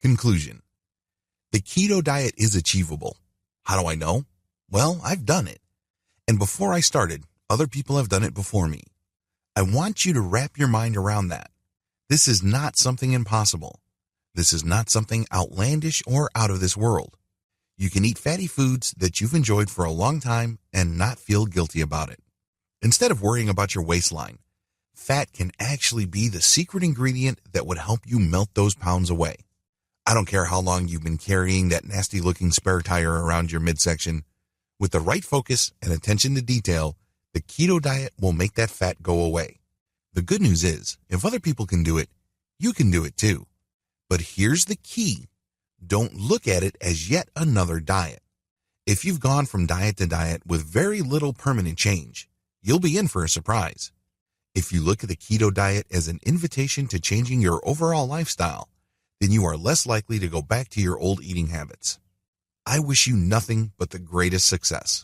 Conclusion. The keto diet is achievable. How do I know? Well, I've done it. And before I started, other people have done it before me. I want you to wrap your mind around that. This is not something impossible. This is not something outlandish or out of this world. You can eat fatty foods that you've enjoyed for a long time and not feel guilty about it. Instead of worrying about your waistline, fat can actually be the secret ingredient that would help you melt those pounds away. I don't care how long you've been carrying that nasty-looking spare tire around your midsection. With the right focus and attention to detail, the keto diet will make that fat go away. The good news is, if other people can do it, you can do it too. But here's the key. Don't look at it as yet another diet. If you've gone from diet to diet with very little permanent change, you'll be in for a surprise. If you look at the keto diet as an invitation to changing your overall lifestyle, then you are less likely to go back to your old eating habits. I wish you nothing but the greatest success.